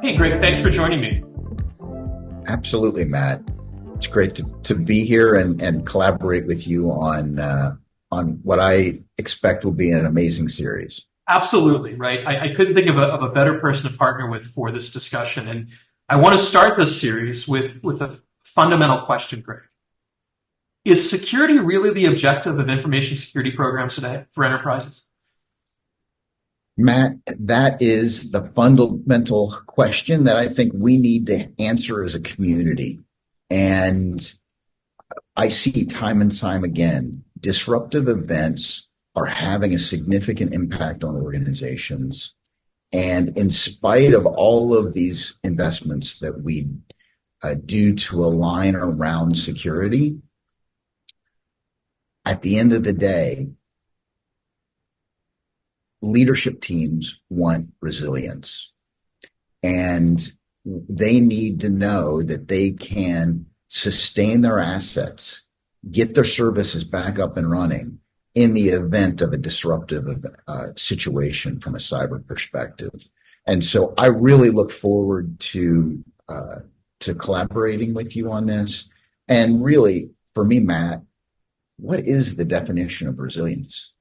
Hey, Greg, thanks for joining me. Absolutely, Matt. It's great to be here and collaborate with you on what I expect will be an amazing series. Absolutely, right? I couldn't think of a better person to partner with for this discussion. And I want to start this series with a fundamental question, Greg. Is security really the objective of information security programs today for enterprises? Matt, that is the fundamental question that I think we need to answer as a community. And I see time and time again, disruptive events are having a significant impact on organizations. And in spite of all of these investments that we do to align around security, at the end of the day, leadership teams want resilience, and they need to know that they can sustain their assets, get their services back up and running in the event of a disruptive situation from a cyber perspective. And so I really look forward to collaborating with you on this. And really, for me, Matt, what is the definition of resilience?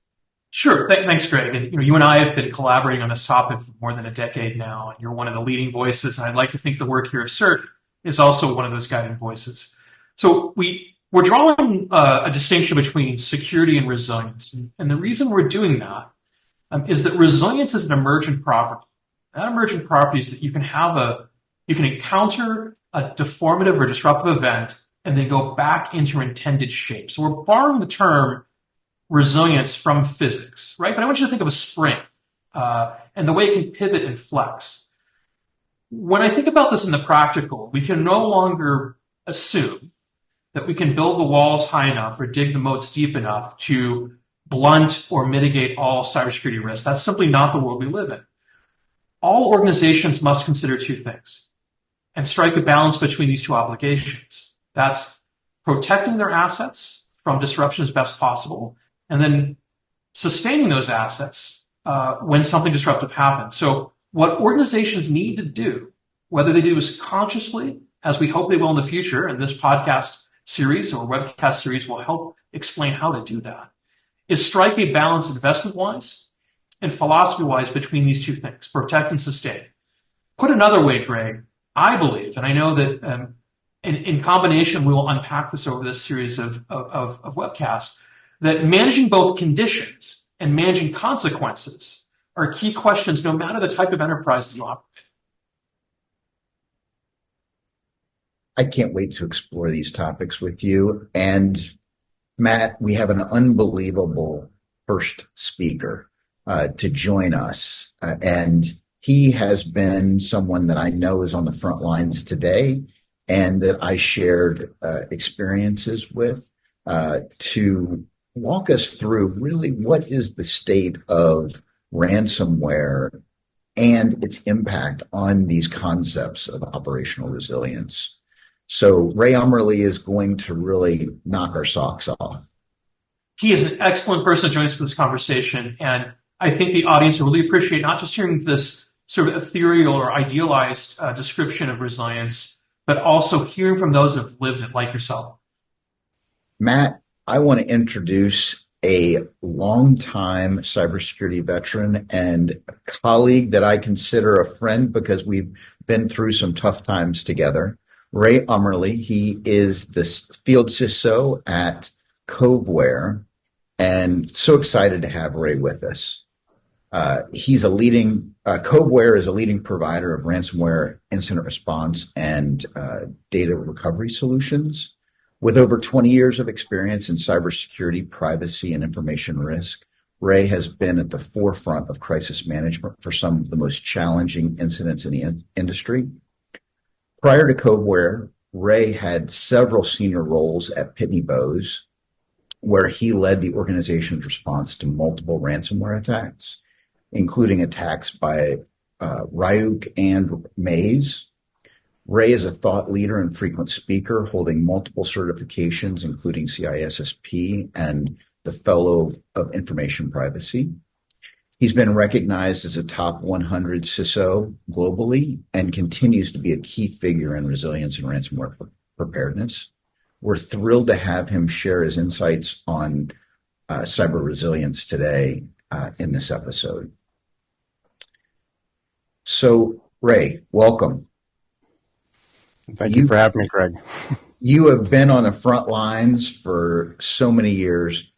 Sure. Thanks, Greg. And you and I have been collaborating on this topic for more than a decade now, and you're one of the leading voices. And I'd like to think the work here at CERT is also one of those guiding voices. So we're drawing a distinction between security and resilience, and the reason we're doing that is that resilience is an emergent property. That emergent property is that you can encounter a deformative or disruptive event and then go back into your intended shape. So we're borrowing the term resilience from physics, right? But I want you to think of a spring and the way it can pivot and flex. When I think about this in the practical, we can no longer assume that we can build the walls high enough or dig the moats deep enough to blunt or mitigate all cybersecurity risks. That's simply not the world we live in. All organizations must consider two things and strike a balance between these two obligations. That's protecting their assets from disruption as best possible, and then sustaining those assets when something disruptive happens. So what organizations need to do, whether they do this consciously, as we hope they will in the future, and this podcast series or webcast series will help explain how to do that, is strike a balance investment-wise and philosophy-wise between these two things, protect and sustain. Put another way, Greg, I believe, and I know that in combination we will unpack this over this series of webcasts, that managing both conditions and managing consequences are key questions no matter the type of enterprise that you operate. I can't wait to explore these topics with you. And Matt, we have an unbelievable first speaker to join us. And he has been someone that I know is on the front lines today and that I shared experiences with to walk us through really what is the state of ransomware and its impact on these concepts of operational resilience. So Ray Umerley is going to really knock our socks off. He is an excellent person to join us for this conversation, and I think the audience will really appreciate not just hearing this sort of ethereal or idealized description of resilience, but also hearing from those who have lived it like yourself. Matt, I want to introduce a longtime cybersecurity veteran and colleague that I consider a friend because we've been through some tough times together. Ray Umerley, he is the field CISO at Coveware, and so excited to have Ray with us. Coveware is a leading provider of ransomware incident response and data recovery solutions. With over 20 years of experience in cybersecurity, privacy, and information risk, Ray has been at the forefront of crisis management for some of the most challenging incidents in the industry. Prior to Coveware, Ray had several senior roles at Pitney Bowes, where he led the organization's response to multiple ransomware attacks, including attacks by Ryuk and Maze. Ray is a thought leader and frequent speaker, holding multiple certifications, including CISSP and the Fellow of Information Privacy. He's been recognized as a top 100 CISO globally and continues to be a key figure in resilience and ransomware preparedness. We're thrilled to have him share his insights on cyber resilience today in this episode. So, Ray, welcome. Thank you for having me, Greg. You have been on the front lines for so many years.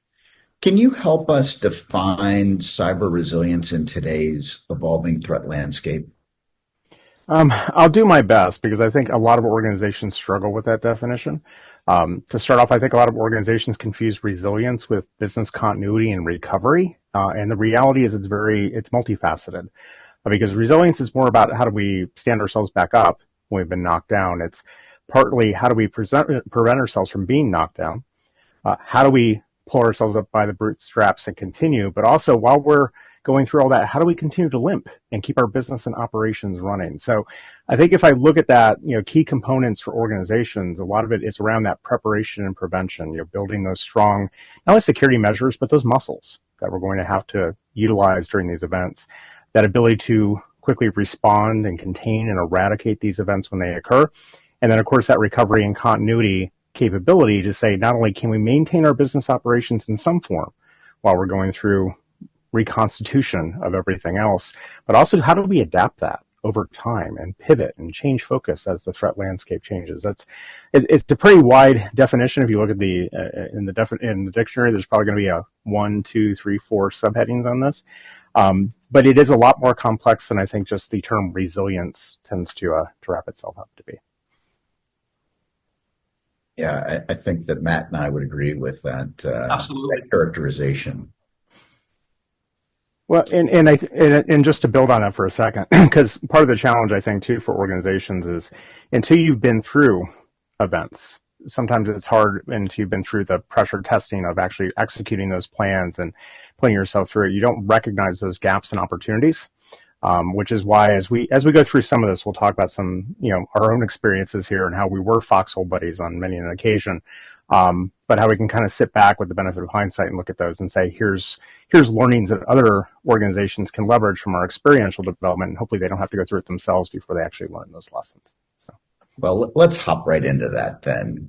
Can you help us define cyber resilience in today's evolving threat landscape? I'll do my best because I think a lot of organizations struggle with that definition. To start off, I think a lot of organizations confuse resilience with business continuity and recovery. And the reality is it's multifaceted because resilience is more about how do we stand ourselves back up when we've been knocked down. It's partly how do we prevent ourselves from being knocked down? How do we pull ourselves up by the bootstraps and continue? But also, while we're going through all that, how do we continue to limp and keep our business and operations running? So I think if I look at that, key components for organizations, a lot of it is around that preparation and prevention, building those strong, not only security measures, but those muscles that we're going to have to utilize during these events, that ability to quickly respond and contain and eradicate these events when they occur. And then, of course, that recovery and continuity capability to say, not only can we maintain our business operations in some form while we're going through reconstitution of everything else, but also how do we adapt that over time and pivot and change focus as the threat landscape changes? It's a pretty wide definition. If you look at in the dictionary, there's probably going to be a 1, 2, 3, 4 subheadings on this. But it is a lot more complex than I think just the term resilience tends to wrap itself up to be. Yeah, I think that Matt and I would agree with that, Absolutely. that characterization. Well, and just to build on that for a second, because part of the challenge I think too for organizations is until you've been through events, sometimes it's hard until you've been through the pressure testing of actually executing those plans and putting yourself through it. You don't recognize those gaps and opportunities. Which is why as we go through some of this, we'll talk about some, our own experiences here and how we were foxhole buddies on many an occasion. But how we can kind of sit back with the benefit of hindsight and look at those and say, here's learnings that other organizations can leverage from our experiential development. And hopefully they don't have to go through it themselves before they actually learn those lessons. So. Well, let's hop right into that then.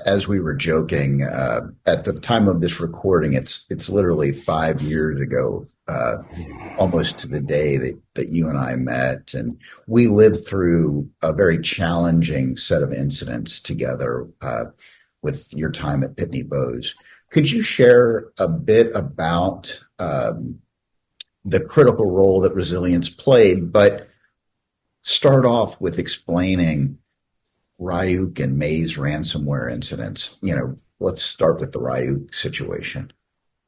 As we were joking, at the time of this recording, it's literally 5 years ago, almost to the day that you and I met, and we lived through a very challenging set of incidents together with your time at Pitney Bowes. Could you share a bit about the critical role that resilience played, but start off with explaining Ryuk and Maze ransomware incidents? Let's start with the Ryuk situation.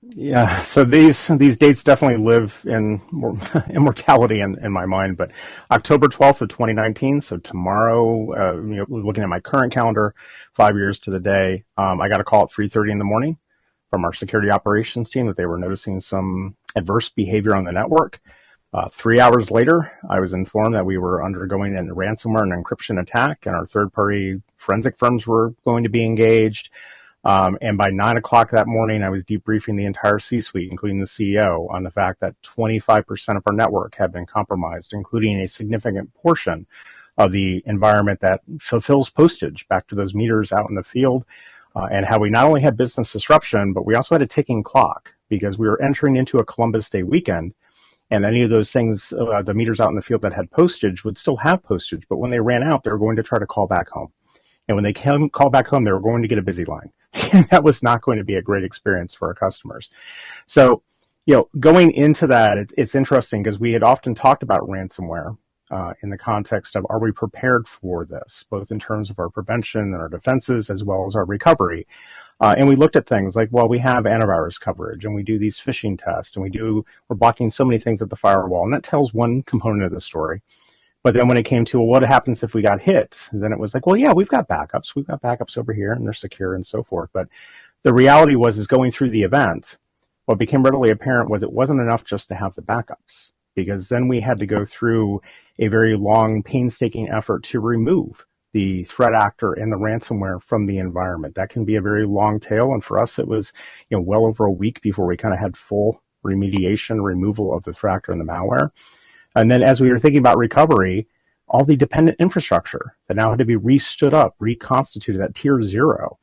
Yeah, so these dates definitely live in immortality in my mind. But October 12th of 2019, so tomorrow, looking at my current calendar, 5 years to the day, I got a call at 3:30 in the morning from our security operations team that they were noticing some adverse behavior on the network. 3 hours later, I was informed that we were undergoing a ransomware and encryption attack, and our third-party forensic firms were going to be engaged. And by 9 o'clock that morning, I was debriefing the entire C-suite, including the CEO, on the fact that 25% of our network had been compromised, including a significant portion of the environment that fulfills postage back to those meters out in the field, and how we not only had business disruption, but we also had a ticking clock because we were entering into a Columbus Day weekend. And any of those things, the meters out in the field that had postage would still have postage, but when they ran out, they were going to try to call back home. And when they call back home, they were going to get a busy line. And that was not going to be a great experience for our customers. So, going into that, it's interesting because we had often talked about ransomware in the context of, are we prepared for this, both in terms of our prevention and our defenses as well as our recovery. And we looked at things like, well, we have antivirus coverage and we do these phishing tests and we're blocking so many things at the firewall. And that tells one component of the story. But then when it came to, well, what happens if we got hit? Then it was like, well, yeah, we've got backups. We've got backups over here and they're secure and so forth. But the reality is going through the event, what became readily apparent was it wasn't enough just to have the backups, because then we had to go through a very long, painstaking effort to remove the threat actor and the ransomware from the environment. That can be a very long tail. And for us, it was, well over a week before we kind of had full remediation, removal of the threat actor and the malware. And then as we were thinking about recovery, all the dependent infrastructure that now had to be restood up, reconstituted at tier 0.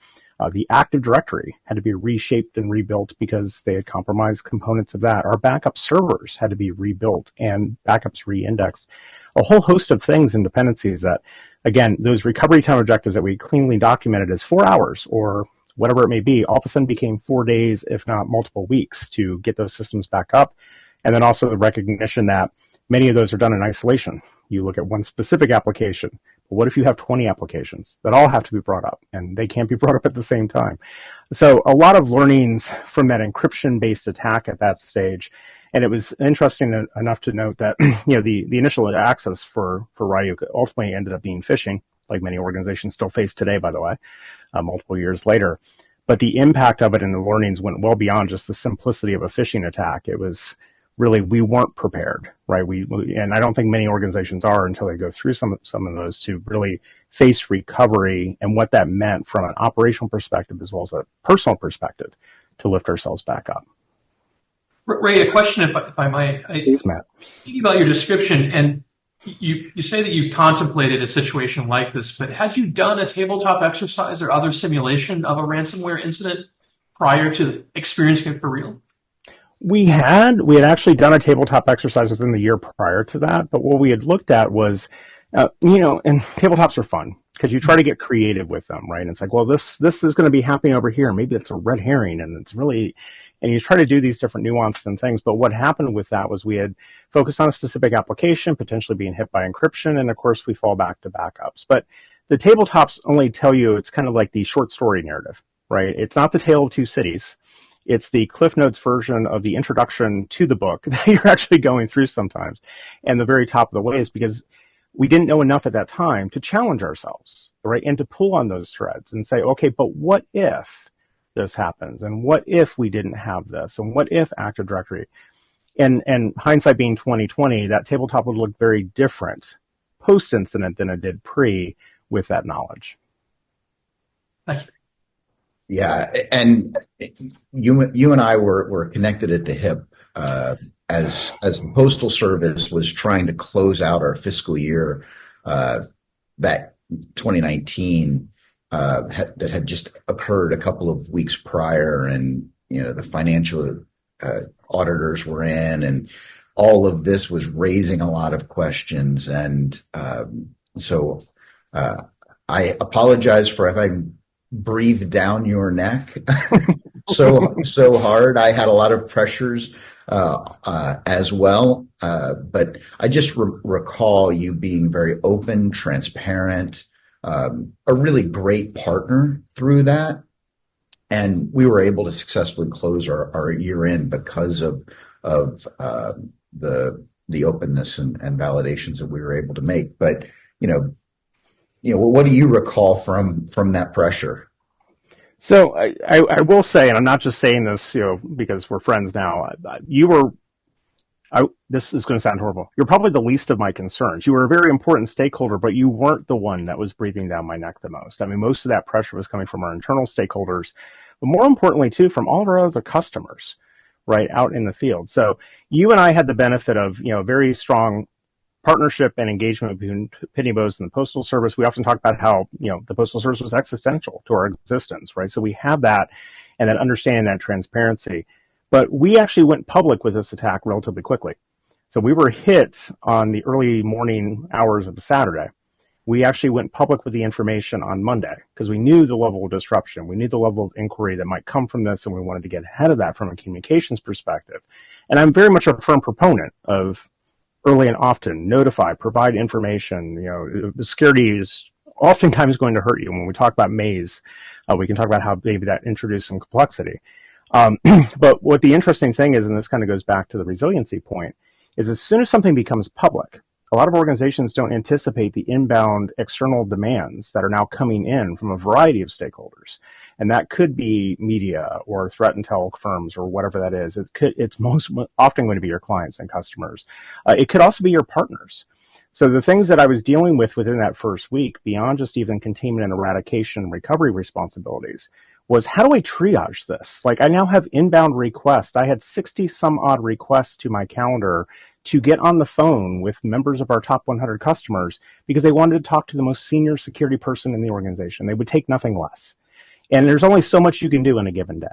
The Active Directory had to be reshaped and rebuilt because they had compromised components of that. Our backup servers had to be rebuilt and backups re-indexed. A whole host of things and dependencies that, again, those recovery time objectives that we cleanly documented as 4 hours or whatever it may be, all of a sudden became 4 days, if not multiple weeks, to get those systems back up. And then also the recognition that many of those are done in isolation. You look at one specific application. But what if you have 20 applications that all have to be brought up and they can't be brought up at the same time? So a lot of learnings from that encryption-based attack at that stage. And it was interesting enough to note that the initial access for Ryuk ultimately ended up being phishing, like many organizations still face today, by the way, multiple years later. But the impact of it and the learnings went well beyond just the simplicity of a phishing attack. It was really, we weren't prepared, right? And I don't think many organizations are until they go through some of those to really face recovery and what that meant from an operational perspective as well as a personal perspective to lift ourselves back up. Ray, a question, if I might. Please, Matt. Thinking about your description, and you say that you contemplated a situation like this, but had you done a tabletop exercise or other simulation of a ransomware incident prior to experiencing it for real? We had actually done a tabletop exercise within the year prior to that, but what we had looked at was, and tabletops are fun because you try to get creative with them, right? And it's like, well, this is going to be happening over here. Maybe it's a red herring, and it's really, and you try to do these different nuances and things. But what happened with that was we had focused on a specific application, potentially being hit by encryption, and of course we fall back to backups. But the tabletops only tell you, it's kind of like the short story narrative, right? It's not the Tale of Two Cities. It's the Cliff Notes version of the introduction to the book that you're actually going through sometimes. And the very top of the way is because we didn't know enough at that time to challenge ourselves, right? And to pull on those threads and say, okay, but what if this happens? And what if we didn't have this? And what if Active Directory? And hindsight being 2020, that tabletop would look very different post-incident than it did pre with that knowledge. Thank you. Yeah, and you and I were connected at the hip as the Postal Service was trying to close out our fiscal year that 2019 that had just occurred a couple of weeks prior, and the financial auditors were in, and all of this was raising a lot of questions, and so I apologize for if I breathe down your neck so hard. I had a lot of pressures as well, but I just recall you being very open, transparent, a really great partner through that, and we were able to successfully close our year end because of the openness and validations that we were able to make. But what do you recall from that pressure? So I will say, and I'm not just saying this, because we're friends now. This is going to sound horrible. You're probably the least of my concerns. You were a very important stakeholder, but you weren't the one that was breathing down my neck the most. I mean, most of that pressure was coming from our internal stakeholders, but more importantly, too, from all of our other customers, right, out in the field. So you and I had the benefit of, very strong partnership and engagement between Pitney Bowes and the Postal Service. We often talk about how, the Postal Service was existential to our existence, right? So we have that and that understanding, that transparency. But we actually went public with this attack relatively quickly. So we were hit on the early morning hours of Saturday. We actually went public with the information on Monday because we knew the level of disruption. We knew the level of inquiry that might come from this, and we wanted to get ahead of that from a communications perspective. And I'm very much a firm proponent of early and often notify, provide information. The security is oftentimes going to hurt you. When we talk about maze, we can talk about how maybe that introduced some complexity. But what the interesting thing is, and this kind of goes back to the resiliency point, is as soon as something becomes public, a lot of organizations don't anticipate the inbound external demands that are now coming in from a variety of stakeholders. And that could be media or threat intel firms or whatever that is. It's most often going to be your clients and customers. It could also be your partners. So the things that I was dealing with within that first week, beyond just even containment and eradication and recovery responsibilities, was how do I triage this? Like I now have inbound requests. I had 60 some odd requests to my calendar to get on the phone with members of our top 100 customers because they wanted to talk to the most senior security person in the organization. They would take nothing less. And there's only so much you can do in a given day.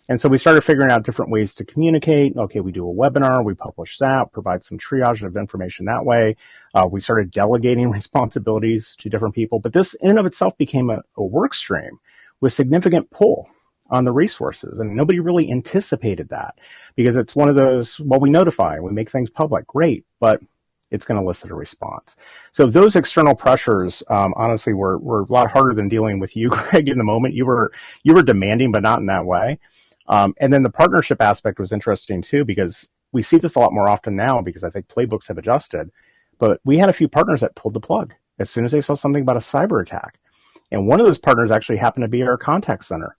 And so we started figuring out different ways to communicate. Okay, we do a webinar, we publish that, provide some triage of information that way. We started delegating responsibilities to different people. But this in and of itself became a work stream with significant pull on the resources. And nobody really anticipated that because it's one of those, well, we notify, we make things public, great, but it's going to elicit a response. So those external pressures, honestly, were a lot harder than dealing with you, Greg, in the moment. You were demanding, but not in that way. And then the partnership aspect was interesting too, because we see this a lot more often now because I think playbooks have adjusted. But we had a few partners that pulled the plug as soon as they saw something about a cyber attack. And one of those partners actually happened to be our contact center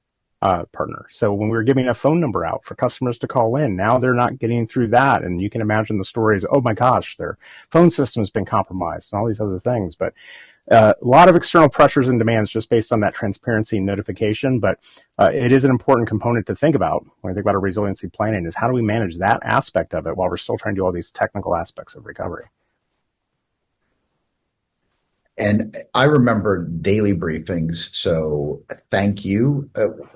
partner. So when we were giving a phone number out for customers to call in, now they're not getting through that. And you can imagine the stories, oh my gosh, their phone system has been compromised and all these other things. But a lot of external pressures and demands just based on that transparency and notification. But it is an important component to think about when you think about a resiliency planning is how do we manage that aspect of it while we're still trying to do all these technical aspects of recovery. And I remember daily briefings, so thank you.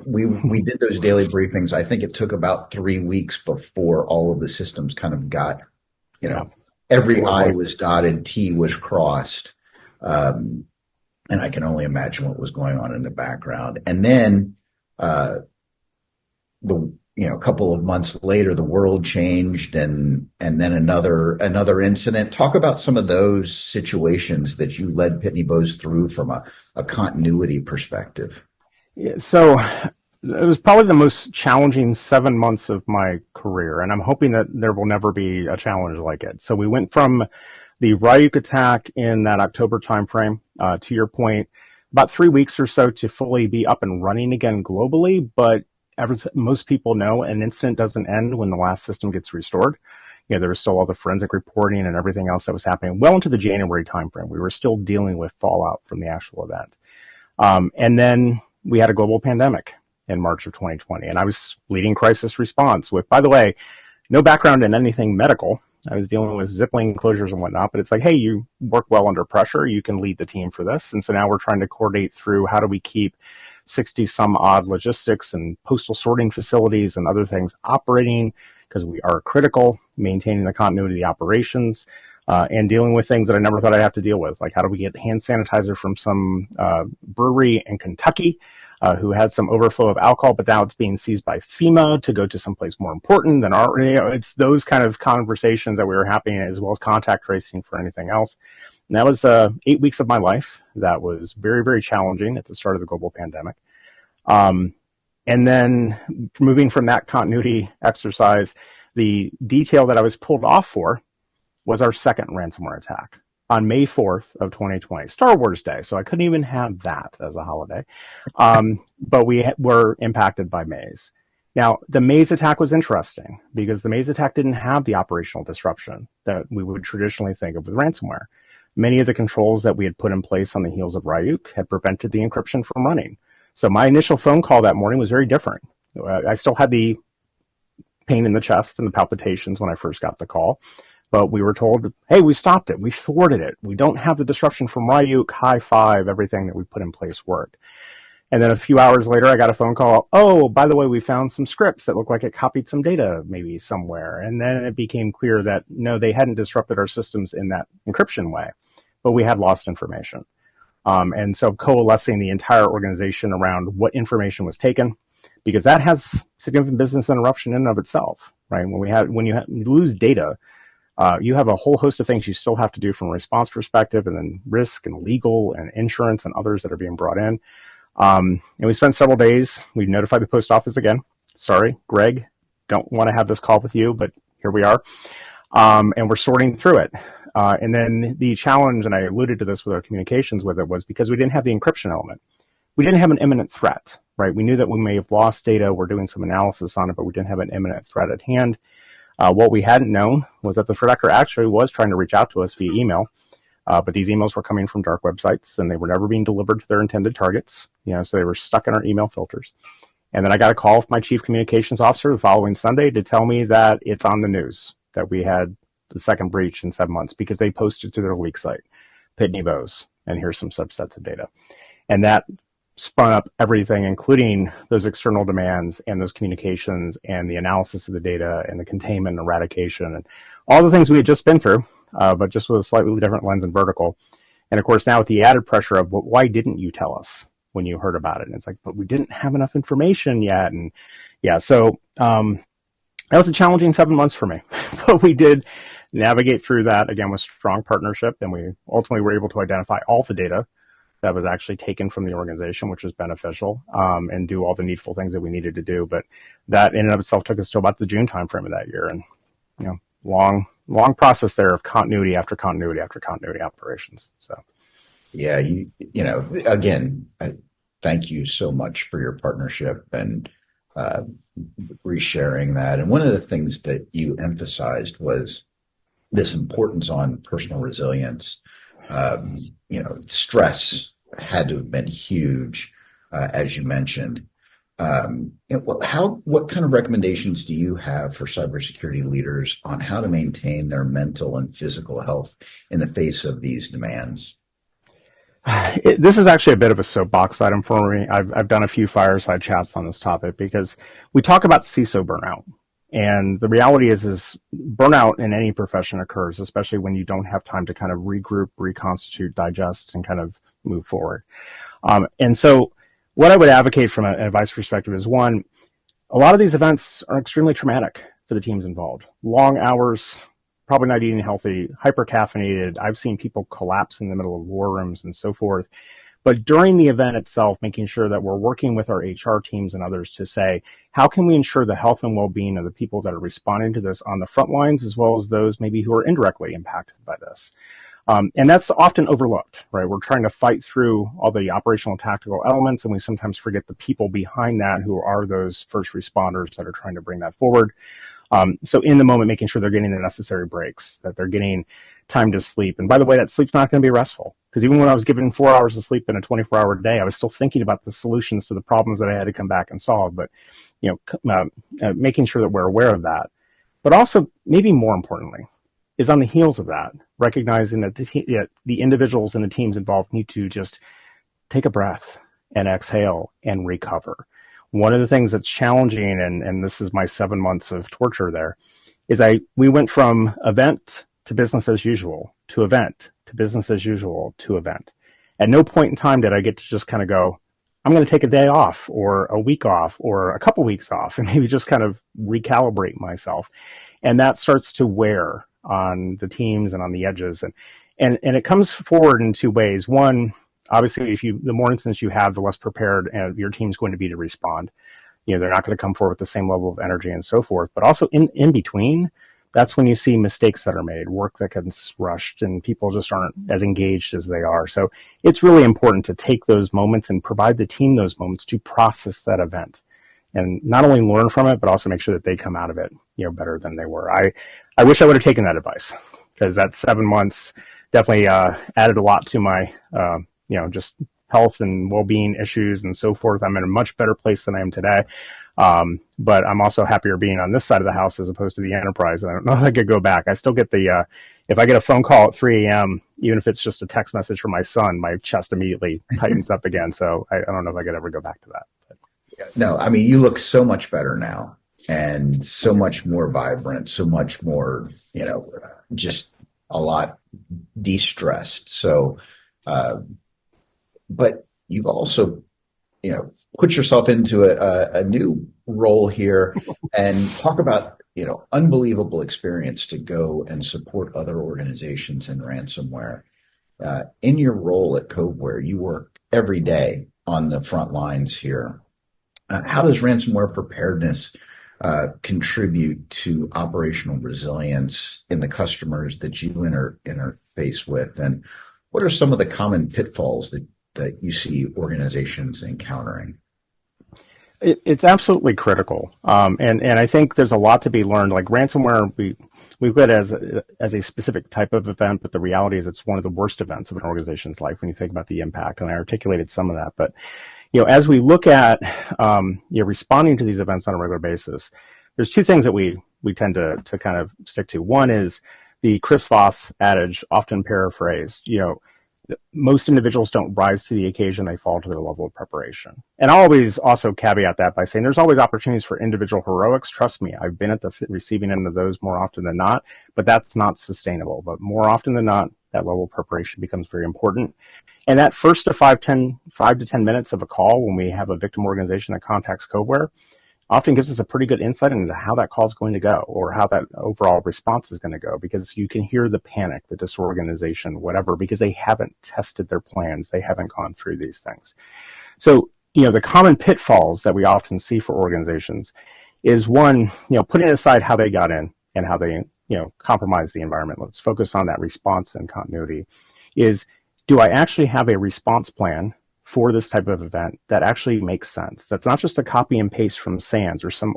We did those daily briefings. I think it took about 3 weeks before all of the systems kind of got, every I was dotted, T was crossed. And I can only imagine what was going on in the background. And then a couple of months later, the world changed, and then another incident. Talk about some of those situations that you led Pitney Bowes through from a continuity perspective. Yeah, so it was probably the most challenging 7 months of my career, and I'm hoping that there will never be a challenge like it. So we went from the Ryuk attack in that October timeframe, to your point, about 3 weeks or so to fully be up and running again globally, but as most people know, an incident doesn't end when the last system gets restored. There was still all the forensic reporting and everything else that was happening well into the January timeframe. We were still dealing with fallout from the actual event. And then we had a global pandemic in March of 2020, and I was leading crisis response with, by the way, no background in anything medical. I was dealing with zip lane closures and whatnot, but it's like, hey, you work well under pressure. You can lead the team for this. And so now we're trying to coordinate through how do we keep 60 some odd logistics and postal sorting facilities and other things operating because we are critical, maintaining the continuity of the operations, and dealing with things that I never thought I'd have to deal with. Like how do we get hand sanitizer from some brewery in Kentucky who had some overflow of alcohol, but now it's being seized by FEMA to go to someplace more important than our, it's those kind of conversations that we were having as well as contact tracing for anything else. And that was 8 weeks of my life. That was very, very challenging at the start of the global pandemic. And then moving from that continuity exercise, the detail that I was pulled off for was our second ransomware attack on May 4th of 2020, Star Wars Day. So I couldn't even have that as a holiday. But we were impacted by Maze. Now, the Maze attack was interesting because the Maze attack didn't have the operational disruption that we would traditionally think of with ransomware. Many of the controls that we had put in place on the heels of Ryuk had prevented the encryption from running. So my initial phone call that morning was very different. I still had the pain in the chest and the palpitations when I first got the call, but we were told, hey, we stopped it. We thwarted it. We don't have the disruption from Ryuk. High five. Everything that we put in place worked. And then a few hours later, I got a phone call. Oh, by the way, we found some scripts that looked like it copied some data maybe somewhere. And then it became clear that no, they hadn't disrupted our systems in that encryption way, but we had lost information. And so coalescing the entire organization around what information was taken, because that has significant business interruption in and of itself, right? When you lose data, you have a whole host of things you still have to do from a response perspective, and then risk and legal and insurance and others that are being brought in. And we spent several days. We notified the post office again. Sorry, Greg, don't want to have this call with you, but here we are. And we're sorting through it. And then the challenge, and I alluded to this with our communications with it, was because we didn't have the encryption element. We didn't have an imminent threat, right? We knew that we may have lost data. We're doing some analysis on it, but we didn't have an imminent threat at hand. What we hadn't known was that the threat actor actually was trying to reach out to us via email But these emails were coming from dark websites, and they were never being delivered to their intended targets. So they were stuck in our email filters. And then I got a call from my chief communications officer the following Sunday to tell me that it's on the news that we had the second breach in 7 months because they posted to their leak site, Pitney Bowes, and here's some subsets of data. And that spun up everything, including those external demands and those communications and the analysis of the data and the containment and eradication and all the things we had just been through, but just with a slightly different lens and vertical. And of course, now with the added pressure of, well, why didn't you tell us when you heard about it? And it's like, but we didn't have enough information yet. And yeah, so that was a challenging 7 months for me, but we did navigate through that again with strong partnership. And we ultimately were able to identify all the data that was actually taken from the organization, which was beneficial, and do all the needful things that we needed to do. But that in and of itself took us to about the June timeframe of that year. And, long process there of continuity after continuity after continuity operations. So. Yeah, again, thank you so much for your partnership and resharing that. And one of the things that you emphasized was this importance on personal resilience. Stress had to have been huge, as you mentioned. What kind of recommendations do you have for cybersecurity leaders on how to maintain their mental and physical health in the face of these demands? This is actually a bit of a soapbox item for me. I've done a few fireside chats on this topic because we talk about CISO burnout. And the reality is burnout in any profession occurs, especially when you don't have time to kind of regroup, reconstitute, digest, and kind of move forward. And so what I would advocate from an advice perspective is, one, a lot of these events are extremely traumatic for the teams involved. Long hours, probably not eating healthy, hyper-caffeinated. I've seen people collapse in the middle of war rooms and so forth. But during the event itself, making sure that we're working with our HR teams and others to say, how can we ensure the health and well-being of the people that are responding to this on the front lines, as well as those maybe who are indirectly impacted by this? And that's often overlooked, right? We're trying to fight through all the operational and tactical elements, and we sometimes forget the people behind that who are those first responders that are trying to bring that forward. So in the moment, making sure they're getting the necessary breaks, that they're getting time to sleep. And by the way, that sleep's not going to be restful, because even when I was given 4 hours of sleep in a 24-hour day, I was still thinking about the solutions to the problems that I had to come back and solve. But, making sure that we're aware of that. But also, maybe more importantly, is on the heels of that, recognizing that the individuals and the teams involved need to just take a breath and exhale and recover. One of the things that's challenging, and this is my 7 months of torture there, is we went from event to business as usual, to event, to business as usual, to event. At no point in time did I get to just kind of go, I'm going to take a day off or a week off or a couple weeks off and maybe just kind of recalibrate myself. And that starts to wear on the teams and on the edges. And it comes forward in two ways. One, obviously, the more instances you have, the less prepared your team's going to be to respond. They're not going to come forward with the same level of energy and so forth. But also in between, that's when you see mistakes that are made, work that gets rushed, and people just aren't as engaged as they are. So it's really important to take those moments and provide the team those moments to process that event, and not only learn from it, but also make sure that they come out of it, better than they were. I wish I would have taken that advice, because that 7 months definitely added a lot to my, just health and well-being issues and so forth. I'm in a much better place than I am today. But I'm also happier being on this side of the house as opposed to the enterprise. And I don't know if I could go back. I still get if I get a phone call at 3 a.m., even if it's just a text message from my son, my chest immediately tightens up again. So I don't know if I could ever go back to that. But. No, I mean, you look so much better now and so much more vibrant, so much more, just a lot de-stressed. So, but you've also, put yourself into a new role here and talk about, unbelievable experience to go and support other organizations in ransomware. In your role at Codeware, you work every day on the front lines here. How does ransomware preparedness contribute to operational resilience in the customers that you interface with? And what are some of the common pitfalls that you see organizations encountering? It's absolutely critical. And I think there's a lot to be learned. Like ransomware, we we look at it as a specific type of event, but the reality is it's one of the worst events of an organization's life when you think about the impact. And I articulated some of that. But, as we look at responding to these events on a regular basis, there's two things that we tend to kind of stick to. One is the Chris Voss adage, often paraphrased, most individuals don't rise to the occasion, they fall to their level of preparation. And I'll always also caveat that by saying there's always opportunities for individual heroics. Trust me, I've been at the receiving end of those more often than not, but that's not sustainable. But more often than not, that level of preparation becomes very important. And that first to 5 to 10 minutes of a call when we have a victim organization that contacts Codeware often gives us a pretty good insight into how that call is going to go or how that overall response is going to go, because you can hear the panic, the disorganization, whatever, because they haven't tested their plans. They haven't gone through these things. So, the common pitfalls that we often see for organizations is one, putting aside how they got in and how they, compromise the environment. Let's focus on that response and continuity. Is, do I actually have a response plan for this type of event that actually makes sense? That's not just a copy and paste from SANS or some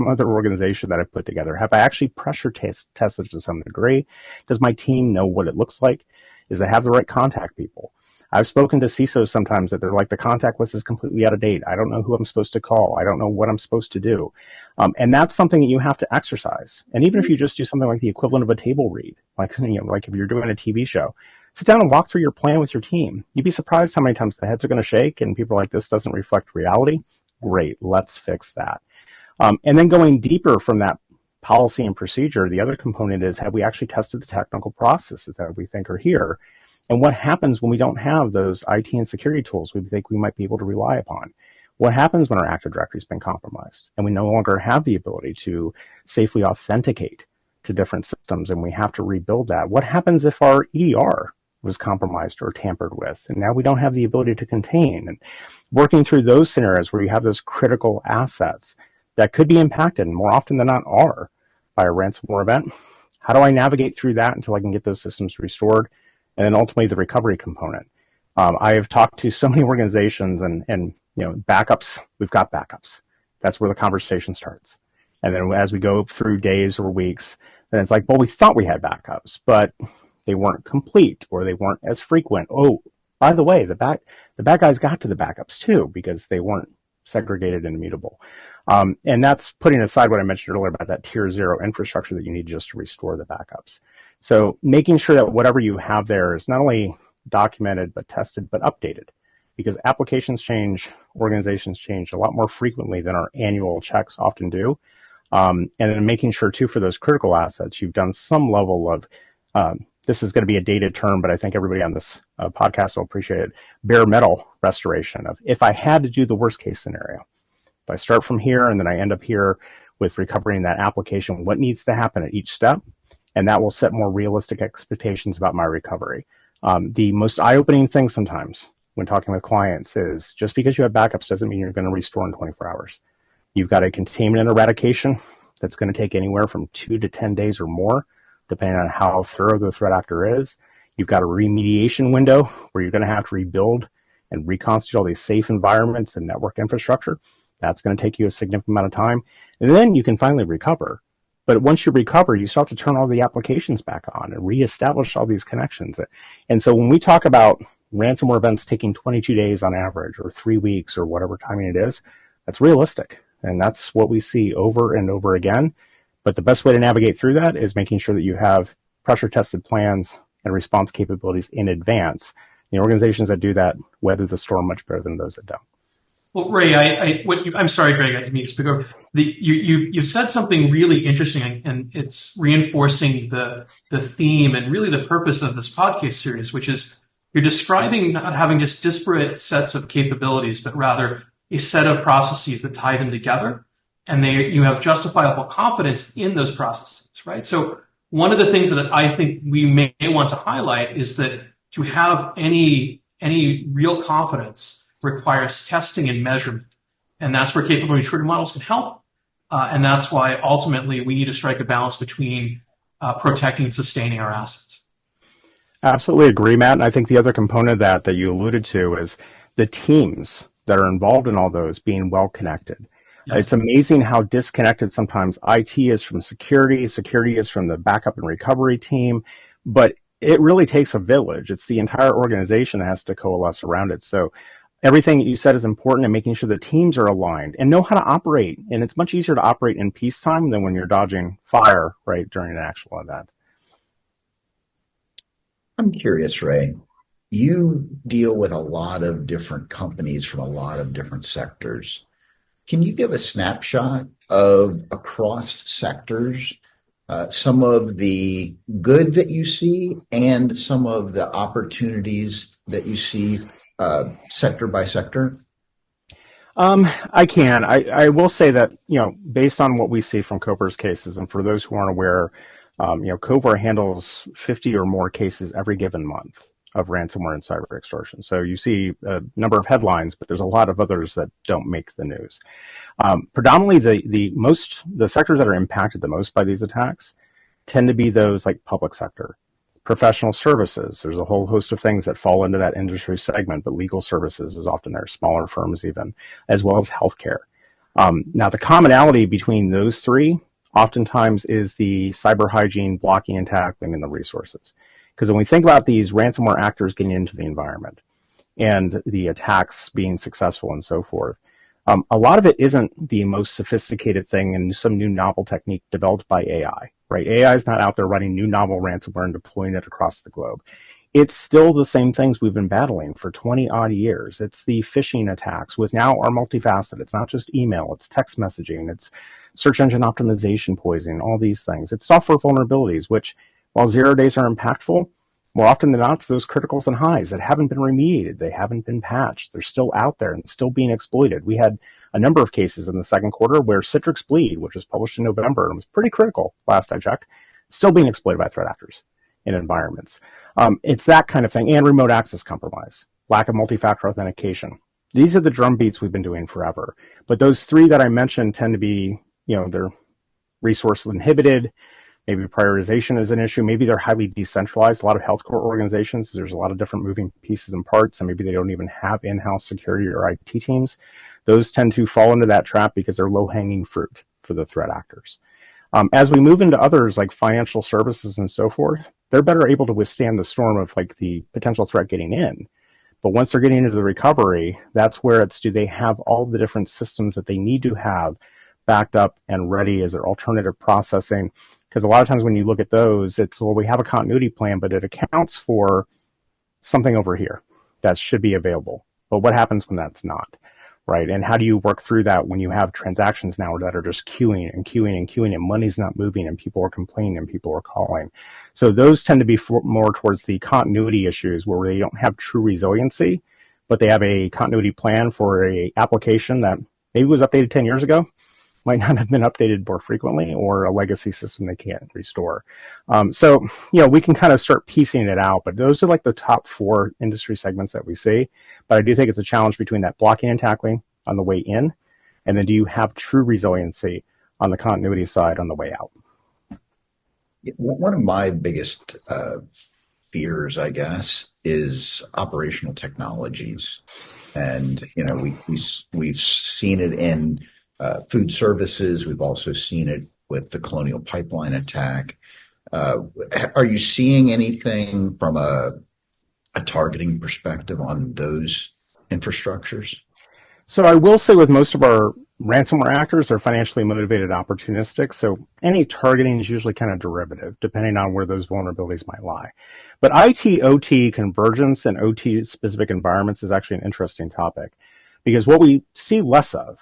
other organization that I've put together. Have I actually pressure tested to some degree? Does my team know what it looks like? Does it have the right contact people? I've spoken to CISOs sometimes that they're like, the contact list is completely out of date. I don't know who I'm supposed to call. I don't know what I'm supposed to do. And that's something that you have to exercise. And even if you just do something like the equivalent of a table read, like if you're doing a TV show, sit down and walk through your plan with your team. You'd be surprised how many times the heads are going to shake and people are like, this doesn't reflect reality. Great, let's fix that. And then going deeper from that policy and procedure, the other component is, have we actually tested the technical processes that we think are here? And what happens when we don't have those IT and security tools we think we might be able to rely upon? What happens when our Active Directory has been compromised and we no longer have the ability to safely authenticate to different systems and we have to rebuild that? What happens if our EDR was compromised or tampered with, and now we don't have the ability to contain? And working through those scenarios where you have those critical assets that could be impacted, and more often than not are, by a ransomware event. How do I navigate through that until I can get those systems restored? And then ultimately the recovery component. I have talked to so many organizations and backups, we've got backups. That's where the conversation starts. And then as we go through days or weeks, then it's like, well, we thought we had backups, but they weren't complete or they weren't as frequent. Oh, by the way, the bad guys got to the backups too because they weren't segregated and immutable. And that's putting aside what I mentioned earlier about that tier 0 infrastructure that you need just to restore the backups. So making sure that whatever you have there is not only documented but tested but updated, because applications change, organizations change a lot more frequently than our annual checks often do. And then making sure too, for those critical assets, you've done some level of this is going to be a dated term, but I think everybody on this podcast will appreciate it. Bare metal restoration of, if I had to do the worst case scenario, if I start from here and then I end up here with recovering that application, what needs to happen at each step? And that will set more realistic expectations about my recovery. The most eye-opening thing sometimes when talking with clients is, just because you have backups doesn't mean you're going to restore in 24 hours. You've got a containment and eradication that's going to take anywhere from 2 to 10 days or more, depending on how thorough the threat actor is. You've got a remediation window where you're going to have to rebuild and reconstitute all these safe environments and network infrastructure. That's going to take you a significant amount of time. And then you can finally recover. But once you recover, you still have to turn all the applications back on and reestablish all these connections. And so when we talk about ransomware events taking 22 days on average, or 3 weeks, or whatever timing it is, that's realistic. And that's what we see over and over again. But the best way to navigate through that is making sure that you have pressure-tested plans and response capabilities in advance. The organizations that do that weather the storm much better than those that don't. Well, Ray, I'm sorry, Greg, I didn't mean to speak over. You've said something really interesting, and it's reinforcing the theme and really the purpose of this podcast series, which is you're describing not having just disparate sets of capabilities, but rather a set of processes that tie them together, and you have justifiable confidence in those processes, right? So one of the things that I think we may want to highlight is that to have any real confidence requires testing and measurement. And that's where capability trigger models can help. And that's why ultimately we need to strike a balance between protecting and sustaining our assets. Absolutely agree, Matt. And I think the other component of that you alluded to is the teams that are involved in all those being well connected. Yes. It's amazing how disconnected sometimes IT is from security, security is from the backup and recovery team, but it really takes a village. It's the entire organization that has to coalesce around it. So everything you said is important, and making sure the teams are aligned and know how to operate. And it's much easier to operate in peacetime than when you're dodging fire, right, during an actual event. I'm curious, Ray. You deal with a lot of different companies from a lot of different sectors. Can you give a snapshot of across sectors, some of the good that you see and some of the opportunities that you see sector by sector? I can. I will say that, based on what we see from Cobra's cases, and for those who aren't aware, Cobra handles 50 or more cases every given month of ransomware and cyber extortion. So you see a number of headlines, but there's a lot of others that don't make the news. Predominantly, the sectors that are impacted the most by these attacks tend to be those like public sector, professional services. There's a whole host of things that fall into that industry segment, but legal services is often there, smaller firms even, as well as healthcare. Now, the commonality between those three oftentimes is the cyber hygiene, blocking and tackling, and the resources. Because when we think about these ransomware actors getting into the environment and the attacks being successful and so forth, a lot of it isn't the most sophisticated thing and some new novel technique developed by AI, right? AI is not out there writing new novel ransomware and deploying it across the globe. It's still the same things we've been battling for 20 odd years. It's the phishing attacks with now are multifaceted. It's not just email, it's text messaging, it's search engine optimization poisoning, all these things. It's software vulnerabilities, which while 0 days are impactful, more often than not, it's those criticals and highs that haven't been remediated. They haven't been patched. They're still out there and still being exploited. We had a number of cases in the second quarter where Citrix Bleed, which was published in November and was pretty critical last I checked, still being exploited by threat actors in environments. It's that kind of thing, and remote access compromise, lack of multi-factor authentication. These are the drumbeats we've been doing forever. But those three that I mentioned tend to be, they're resource inhibited. Maybe prioritization is an issue. Maybe they're highly decentralized. A lot of healthcare organizations, there's a lot of different moving pieces and parts, and maybe they don't even have in-house security or IT teams. Those tend to fall into that trap because they're low-hanging fruit for the threat actors. As we move into others like financial services and so forth, they're better able to withstand the storm of like the potential threat getting in. But once they're getting into the recovery, that's where it's, do they have all the different systems that they need to have backed up and ready as their alternative processing? Because a lot of times when you look at those, it's, well, we have a continuity plan, but it accounts for something over here that should be available. But what happens when that's not, right? And how do you work through that when you have transactions now that are just queuing and queuing and queuing and money's not moving and people are complaining and people are calling? So those tend to be more towards the continuity issues where they don't have true resiliency, but they have a continuity plan for a application that maybe was updated 10 years ago, might not have been updated more frequently, or a legacy system they can't restore. So we can kind of start piecing it out, but those are like the top four industry segments that we see. But I do think it's a challenge between that blocking and tackling on the way in, and then do you have true resiliency on the continuity side on the way out? One of my biggest fears, I guess, is operational technologies. And, we've seen it in food services. We've also seen it with the Colonial Pipeline attack. Are you seeing anything from a targeting perspective on those infrastructures? So I will say with most of our ransomware actors, they're financially motivated, opportunistic. So any targeting is usually kind of derivative, depending on where those vulnerabilities might lie. But IT-OT convergence and OT-specific environments is actually an interesting topic, because what we see less of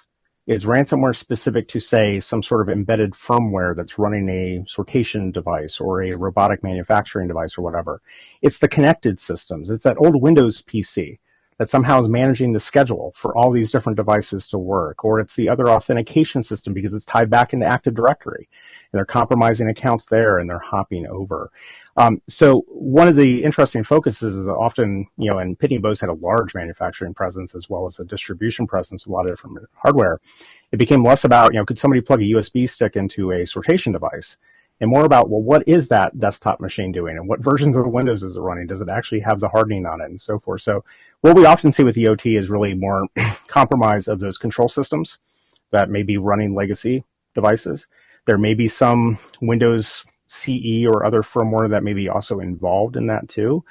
is ransomware specific to, say, some sort of embedded firmware that's running a sortation device or a robotic manufacturing device or whatever. It's the connected systems. It's that old Windows PC that somehow is managing the schedule for all these different devices to work, or it's the other authentication system because it's tied back into Active Directory, and they're compromising accounts there and they're hopping over. So one of the interesting focuses is often, and Pitney Bowes had a large manufacturing presence as well as a distribution presence with a lot of different hardware. It became less about, could somebody plug a USB stick into a sortation device, and more about, well, what is that desktop machine doing and what versions of the Windows is it running? Does it actually have the hardening on it and so forth? So what we often see with the OT is really more compromise of those control systems that may be running legacy devices. There may be some Windows CE or other firmware that may be also involved in that too.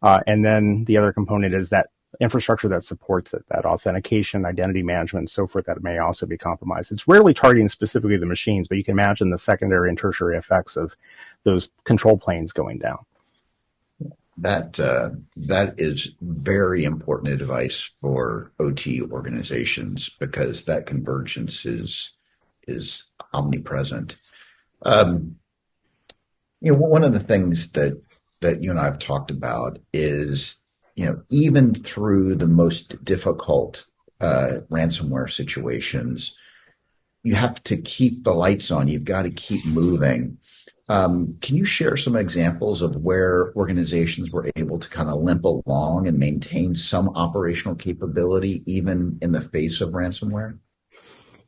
And then the other component is that infrastructure that supports it, that authentication, identity management, and so forth, that may also be compromised. It's rarely targeting specifically the machines, but you can imagine the secondary and tertiary effects of those control planes going down. That is very important advice for OT organizations, because that convergence is omnipresent. One of the things that you and I have talked about is, even through the most difficult ransomware situations, you have to keep the lights on. You've got to keep moving. Can you share some examples of where organizations were able to kind of limp along and maintain some operational capability even in the face of ransomware?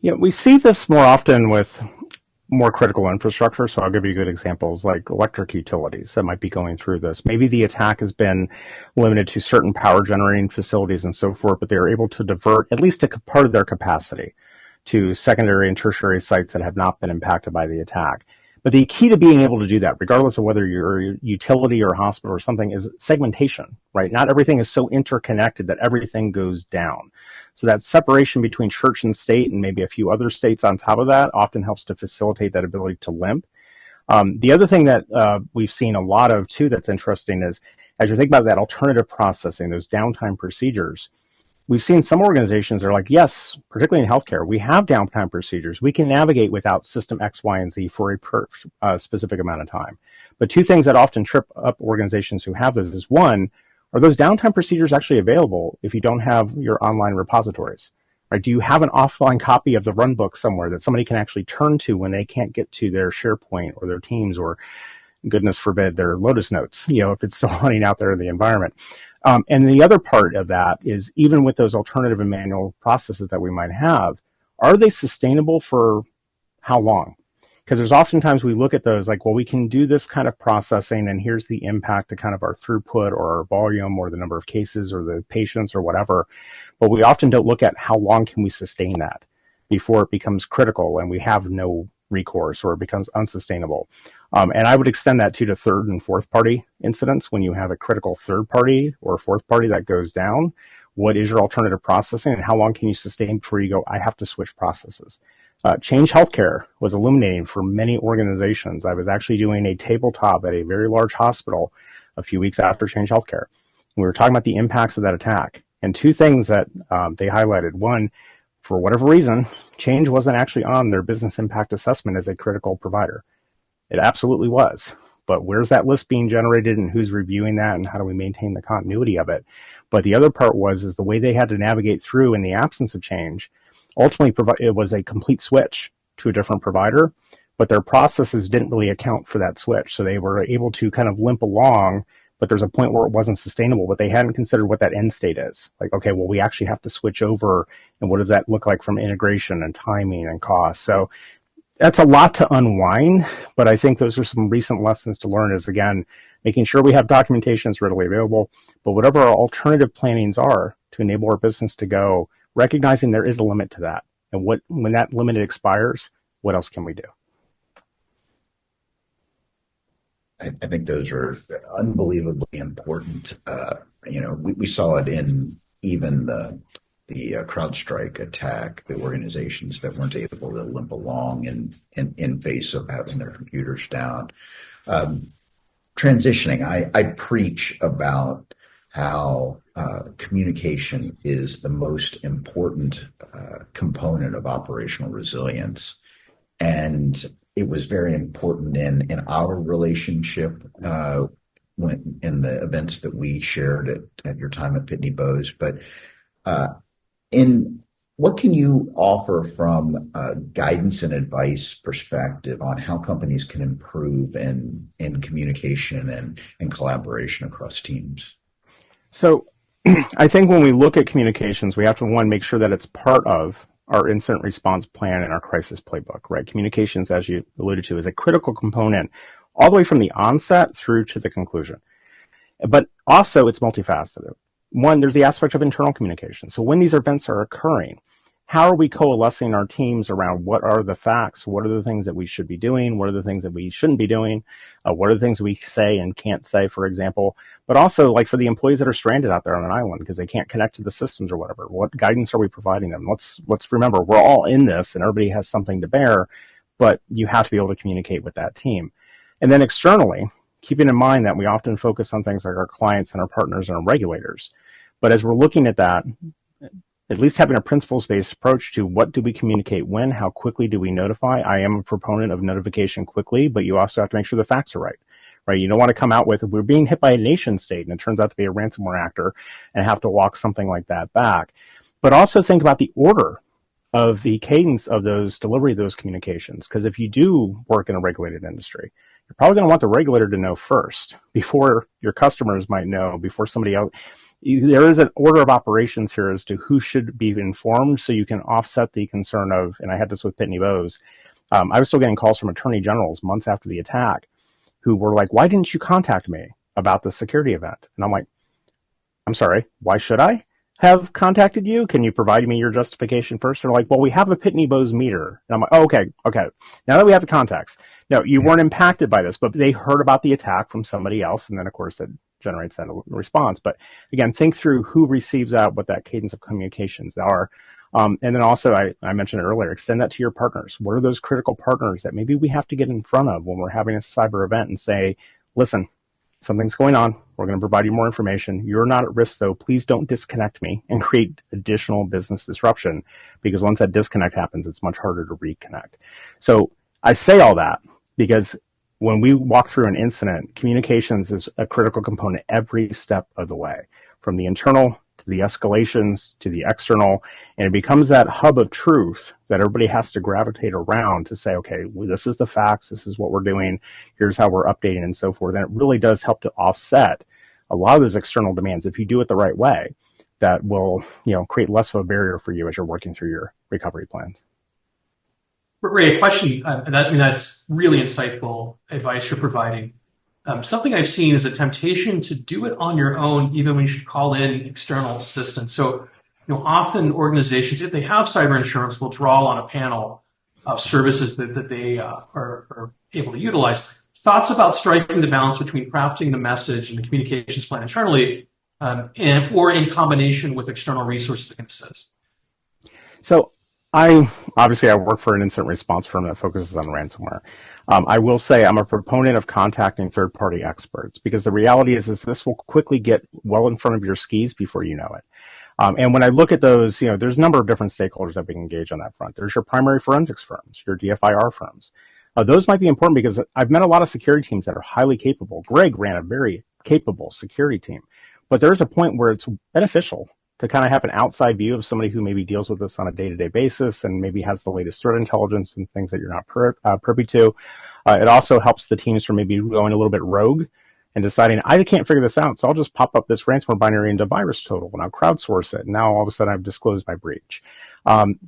Yeah, we see this more often with more critical infrastructure. So I'll give you good examples like electric utilities that might be going through this. Maybe the attack has been limited to certain power generating facilities and so forth, but they are able to divert at least a part of their capacity to secondary and tertiary sites that have not been impacted by the attack. But the key to being able to do that, regardless of whether you're a utility or a hospital or something, is segmentation, right? Not everything is so interconnected that everything goes down. So that separation between church and state, and maybe a few other states on top of that, often helps to facilitate that ability to limp. The other thing that we've seen a lot of too that's interesting is, as you think about that alternative processing, those downtime procedures, we've seen some organizations that are like, yes, particularly in healthcare, we have downtime procedures. We can navigate without system X, Y, and Z for a specific amount of time. But two things that often trip up organizations who have this is, one, are those downtime procedures actually available if you don't have your online repositories? Right? Do you have an offline copy of the runbook somewhere that somebody can actually turn to when they can't get to their SharePoint or their Teams or, goodness forbid, their Lotus Notes, if it's still running out there in the environment? And the other part of that is, even with those alternative and manual processes that we might have, are they sustainable for how long? Because there's oftentimes we look at those like, well, we can do this kind of processing and here's the impact to kind of our throughput or our volume or the number of cases or the patients or whatever. But we often don't look at how long can we sustain that before it becomes critical and we have no recourse or it becomes unsustainable. And I would extend that to third and fourth party incidents. When you have a critical third party or fourth party that goes down, what is your alternative processing and how long can you sustain before you go, I have to switch processes? Change Healthcare was illuminating for many organizations. I was actually doing a tabletop at a very large hospital a few weeks after Change Healthcare. We were talking about the impacts of that attack. And two things that they highlighted. One, for whatever reason, Change wasn't actually on their business impact assessment as a critical provider. It absolutely was. But where's that list being generated and who's reviewing that and how do we maintain the continuity of it? But the other part is the way they had to navigate through in the absence of Change. Ultimately, it was a complete switch to a different provider, but their processes didn't really account for that switch. So they were able to kind of limp along, but there's a point where it wasn't sustainable, but they hadn't considered what that end state is. Like, okay, well, we actually have to switch over, and what does that look like from integration and timing and cost? So that's a lot to unwind, but I think those are some recent lessons to learn is, again, making sure we have documentation that's readily available, but whatever our alternative plannings are to enable our business to go, recognizing there is a limit to that. And when that limit expires, what else can we do? I think those are unbelievably important. We saw it in even the CrowdStrike attack, the organizations that weren't able to limp along in face of having their computers down. Transitioning, I preach about how communication is the most important component of operational resilience. And it was very important in our relationship when in the events that we shared at your time at Pitney Bowes. But in what can you offer from a guidance and advice perspective on how companies can improve in communication and collaboration across teams? So I think when we look at communications, we have to, one, make sure that it's part of our incident response plan and our crisis playbook, right? Communications, as you alluded to, is a critical component all the way from the onset through to the conclusion. But also it's multifaceted. One, there's the aspect of internal communication. So when these events are occurring, how are we coalescing our teams around what are the facts, what are the things that we should be doing, what are the things that we shouldn't be doing, what are the things we say and can't say, for example, but also like for the employees that are stranded out there on an island because they can't connect to the systems or whatever, what guidance are we providing them? Let's remember, we're all in this and everybody has something to bear, but you have to be able to communicate with that team. And then externally, keeping in mind that we often focus on things like our clients and our partners and our regulators. But as we're looking at that, at least having a principles-based approach to what do we communicate when, how quickly do we notify. I am a proponent of notification quickly, but you also have to make sure the facts are right, right? You don't want to come out with, we're being hit by a nation state, and it turns out to be a ransomware actor, and have to walk something like that back. But also think about the order of the cadence of those delivery of those communications, because if you do work in a regulated industry, you're probably going to want the regulator to know first, before your customers might know, before somebody else. There is an order of operations here as to who should be informed, so you can offset the concern of, and I had this with Pitney Bowes, I was still getting calls from attorney generals months after the attack who were like, why didn't you contact me about the security event? And I'm like, I'm sorry, why should I have contacted you? Can you provide me your justification first? They're like, well, we have a Pitney Bowes meter. And I'm like, oh, okay. Now that we have the context. No, you weren't impacted by this, but they heard about the attack from somebody else. And then, of course, that generates that response. But again, think through who receives out, what that cadence of communications are. And then also, I mentioned it earlier, extend that to your partners. What are those critical partners that maybe we have to get in front of when we're having a cyber event and say, listen, something's going on. We're going to provide you more information. You're not at risk, though. Please don't disconnect me and create additional business disruption, because once that disconnect happens, it's much harder to reconnect. So I say all that because when we walk through an incident, communications is a critical component every step of the way, from the internal to the escalations to the external, and it becomes that hub of truth that everybody has to gravitate around to say, okay, well, this is the facts, this is what we're doing, here's how we're updating and so forth. And it really does help to offset a lot of those external demands if you do it the right way. That will, create less of a barrier for you as you're working through your recovery plans. Ray, a question, that's really insightful advice you're providing. Something I've seen is a temptation to do it on your own, even when you should call in external assistance. So, often organizations, if they have cyber insurance, will draw on a panel of services that they are able to utilize. Thoughts about striking the balance between crafting the message and the communications plan internally, or in combination with external resources that can assist? So I work for an incident response firm that focuses on ransomware. I will say I'm a proponent of contacting third-party experts, because the reality is this will quickly get well in front of your skis before you know it. And when I look at those, there's a number of different stakeholders that we can engage on that front. There's your primary forensics firms, your DFIR firms. Those might be important because I've met a lot of security teams that are highly capable. Greg ran a very capable security team, but there's a point where it's beneficial to kind of have an outside view of somebody who maybe deals with this on a day-to-day basis and maybe has the latest threat intelligence and things that you're not privy to. It also helps the teams from maybe going a little bit rogue and deciding, I can't figure this out, so I'll just pop up this ransomware binary into VirusTotal and I'll crowdsource it. And now all of a sudden I've disclosed my breach.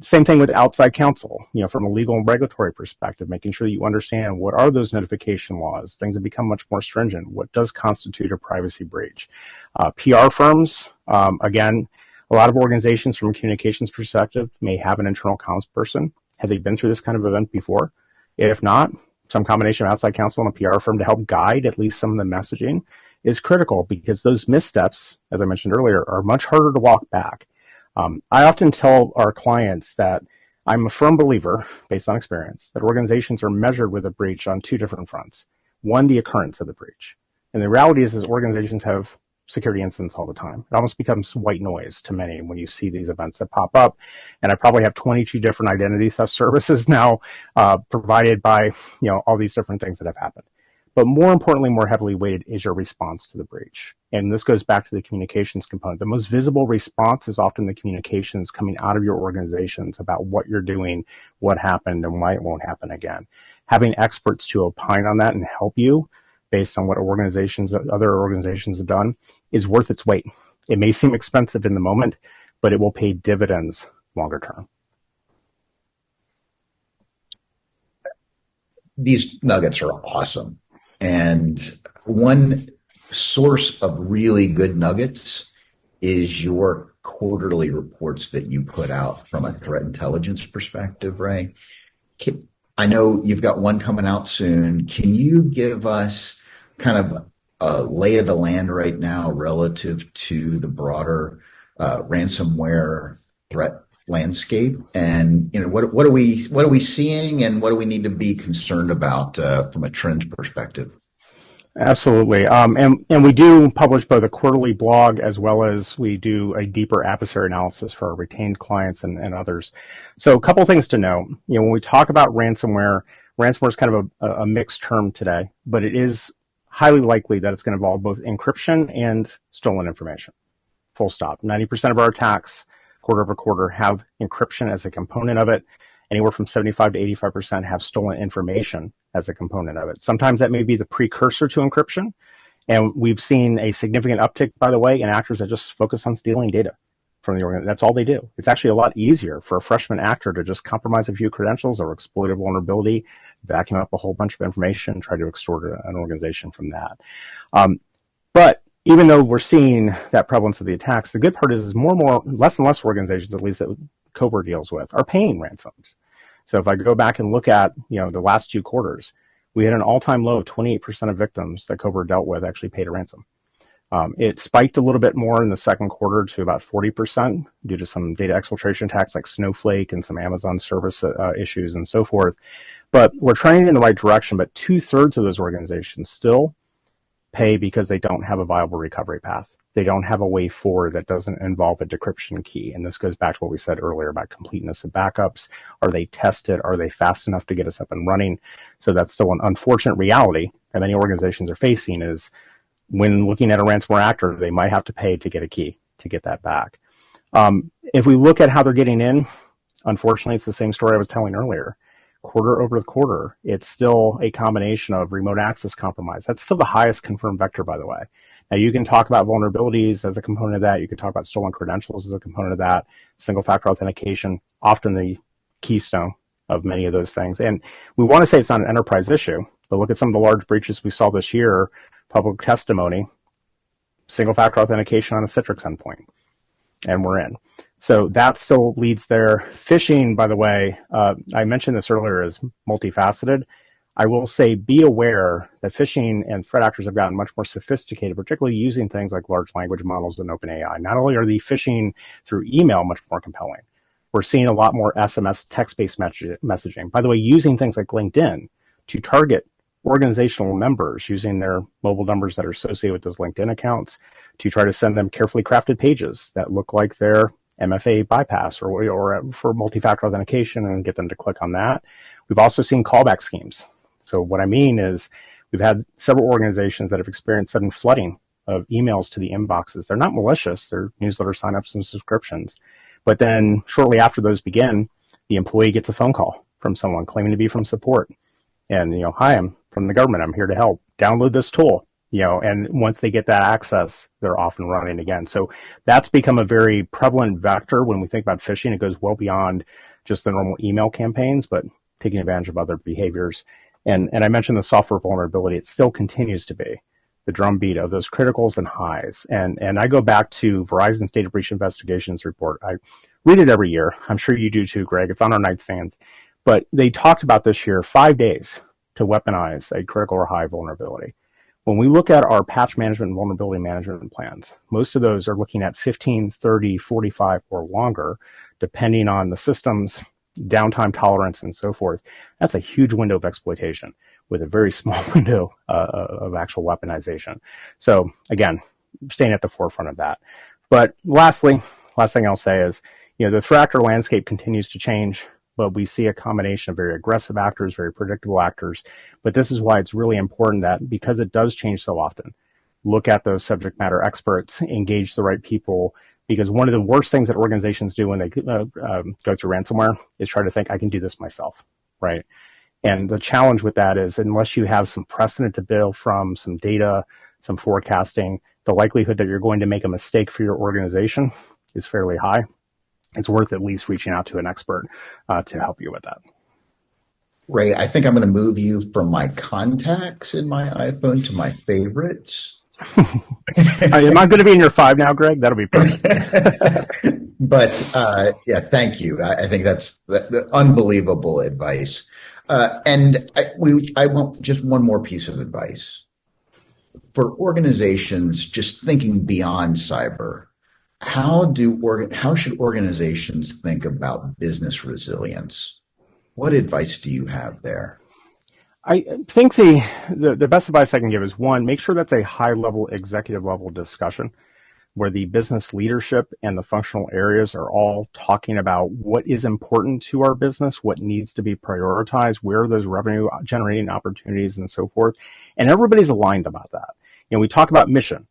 Same thing with outside counsel, from a legal and regulatory perspective, making sure that you understand what are those notification laws, things that become much more stringent, what does constitute a privacy breach. PR firms, again, a lot of organizations from a communications perspective may have an internal comms person. Have they been through this kind of event before? If not, some combination of outside counsel and a PR firm to help guide at least some of the messaging is critical, because those missteps, as I mentioned earlier, are much harder to walk back. I often tell our clients that I'm a firm believer, based on experience, that organizations are measured with a breach on two different fronts. One, the occurrence of the breach. And the reality is organizations have security incidents all the time. It almost becomes white noise to many when you see these events that pop up. And I probably have 22 different identity theft services now provided by all these different things that have happened. But more importantly, more heavily weighted is your response to the breach. And this goes back to the communications component. The most visible response is often the communications coming out of your organizations about what you're doing, what happened, and why it won't happen again. Having experts to opine on that and help you based on what other organizations have done is worth its weight. It may seem expensive in the moment, but it will pay dividends longer term. These nuggets are awesome. And one source of really good nuggets is your quarterly reports that you put out from a threat intelligence perspective, Ray. I know you've got one coming out soon. Can you give us kind of a lay of the land right now relative to the broader ransomware threat landscape? And what are we seeing, and what do we need to be concerned about from a trend perspective? Absolutely. And we do publish both a quarterly blog as well as we do a deeper adversary analysis for our retained clients and others. So a couple of things to know. When we talk about ransomware is kind of a mixed term today, but it is highly likely that it's going to involve both encryption and stolen information. Full stop. 90% of our attacks quarter over quarter have encryption as a component of it. Anywhere from 75 to 85% have stolen information as a component of it. Sometimes that may be the precursor to encryption. And we've seen a significant uptick, by the way, in actors that just focus on stealing data from the organization. That's all they do. It's actually a lot easier for a freshman actor to just compromise a few credentials or exploit a vulnerability, vacuum up a whole bunch of information, and try to extort an organization from that. But even though we're seeing that prevalence of the attacks, the good part is more and more, less and less organizations, at least that Cobra deals with, are paying ransoms. So if I go back and look at, the last 2 quarters, we had an all-time low of 28% of victims that Cobra dealt with actually paid a ransom. It spiked a little bit more in the second quarter to about 40% due to some data exfiltration attacks like Snowflake and some Amazon service issues and so forth. But we're trending in the right direction, but 2/3 of those organizations still pay because they don't have a viable recovery path. They don't have a way forward that doesn't involve a decryption key. And this goes back to what we said earlier about completeness of backups. Are they tested? Are they fast enough to get us up and running? So that's still an unfortunate reality that many organizations are facing, is when looking at a ransomware actor, they might have to pay to get a key to get that back. If we look at how they're getting in, unfortunately, it's the same story I was telling earlier. Quarter over quarter, it's still a combination of remote access compromise. That's still the highest confirmed vector, by the way. Now, you can talk about vulnerabilities as a component of that. You can talk about stolen credentials as a component of that. Single-factor authentication, often the keystone of many of those things. And we want to say it's not an enterprise issue, but look at some of the large breaches we saw this year, public testimony, single-factor authentication on a Citrix endpoint, and we're in. So that still leads there. Phishing, by the way, I mentioned this earlier, is multifaceted. I will say be aware that phishing and threat actors have gotten much more sophisticated, particularly using things like large language models and OpenAI. Not only are they phishing through email much more compelling, we're seeing a lot more SMS text-based messaging. By the way, using things like LinkedIn to target organizational members using their mobile numbers that are associated with those LinkedIn accounts to try to send them carefully crafted pages that look like their MFA bypass or for multi-factor authentication and get them to click on that. We've also seen callback schemes. So what I mean is we've had several organizations that have experienced sudden flooding of emails to the inboxes. They're not malicious. They're newsletter signups and subscriptions. But then shortly after those begin, the employee gets a phone call from someone claiming to be from support. And, hi, I'm from the government. I'm here to help. Download this tool. And once they get that access, they're off and running again. So that's become a very prevalent vector when we think about phishing. It goes well beyond just the normal email campaigns, but taking advantage of other behaviors. And I mentioned the software vulnerability. It still continues to be the drumbeat of those criticals and highs. And I go back to Verizon's data breach investigations report. I read it every year. I'm sure you do too, Greg. It's on our nightstands. But they talked about this year 5 days to weaponize a critical or high vulnerability. When we look at our patch management and vulnerability management plans, most of those are looking at 15, 30, 45, or longer, depending on the system's downtime tolerance and so forth. That's a huge window of exploitation with a very small window of actual weaponization. So again, staying at the forefront of that. But last thing I'll say is, the threat actor landscape continues to change, but we see a combination of very aggressive actors, very predictable actors. But this is why it's really important that, because it does change so often, look at those subject matter experts, engage the right people, because one of the worst things that organizations do when they go through ransomware is try to think, I can do this myself, right? And the challenge with that is, unless you have some precedent to build from, some data, some forecasting, the likelihood that you're going to make a mistake for your organization is fairly high. It's worth at least reaching out to an expert to help you with that. Ray, I think I'm going to move you from my contacts in my iPhone to my favorites. Am I going to be in your 5 now, Greg? That'll be perfect. But yeah, thank you. I think that's the unbelievable advice. And I want just one more piece of advice for organizations just thinking beyond cyber. How should organizations think about business resilience? What advice do you have there? I think the best advice I can give is, one, make sure that's a high level, executive level discussion where the business leadership and the functional areas are all talking about what is important to our business, what needs to be prioritized, where are those revenue generating opportunities and so forth. And everybody's aligned about that. We talk about mission,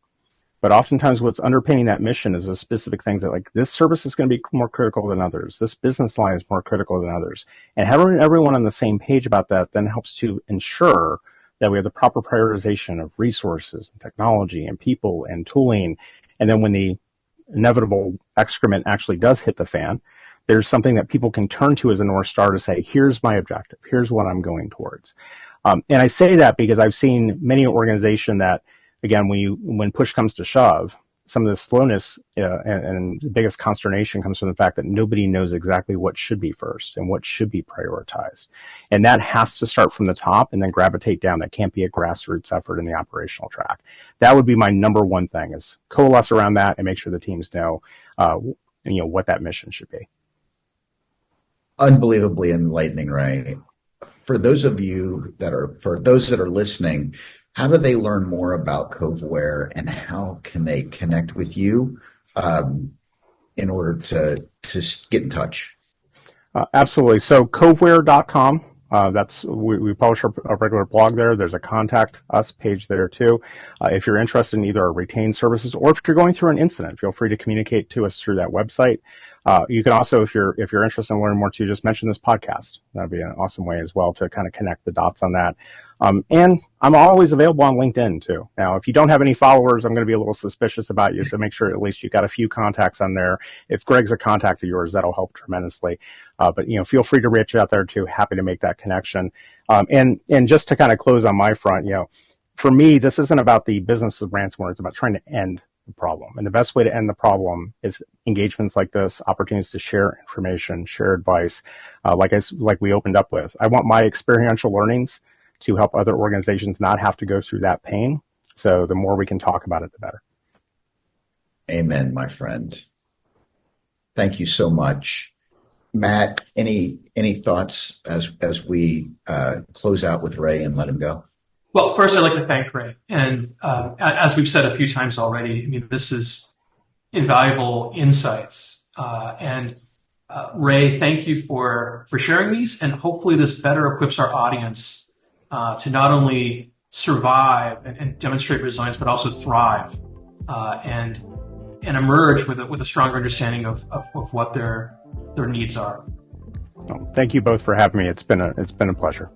but oftentimes what's underpinning that mission is those specific things that, like, this service is going to be more critical than others. This business line is more critical than others. And having everyone on the same page about that then helps to ensure that we have the proper prioritization of resources and technology and people and tooling. And then when the inevitable excrement actually does hit the fan, there's something that people can turn to as a North Star to say, here's my objective. Here's what I'm going towards. And I say that because I've seen many organizations that, again, when push comes to shove, some of the slowness and the biggest consternation comes from the fact that nobody knows exactly what should be first and what should be prioritized. And that has to start from the top and then gravitate down. That can't be a grassroots effort in the operational track. That would be my number one thing, is coalesce around that and make sure the teams know, what that mission should be. Unbelievably enlightening, Ray. For those that are listening, how do they learn more about Coveware, and how can they connect with you in order to get in touch? Absolutely. So coveware.com. We publish our regular blog there. There's a contact us page there too. If you're interested in either our retained services, or if you're going through an incident, feel free to communicate to us through that website. You can also, if you're interested in learning more too, just mention this podcast. That'd be an awesome way as well to kind of connect the dots on that. And I'm always available on LinkedIn too. Now, if you don't have any followers, I'm going to be a little suspicious about you. So make sure at least you got a few contacts on there. If Greg's a contact of yours, that'll help tremendously. But feel free to reach out there too. Happy to make that connection. And just to kind of close on my front, for me, this isn't about the business of ransomware. It's about trying to end the problem. And the best way to end the problem is engagements like this, opportunities to share information, share advice, like we opened up with. I want my experiential learnings to help other organizations not have to go through that pain. So the more we can talk about it, the better. Amen, my friend. Thank you so much. Matt, any thoughts as we close out with Ray and let him go? Well, first, I'd like to thank Ray. And as we've said a few times already, this is invaluable insights. Ray, thank you for sharing these. And hopefully this better equips our audience to not only survive and demonstrate resilience, but also thrive and emerge with a stronger understanding of what their needs are. Well, thank you both for having me. It's been a pleasure.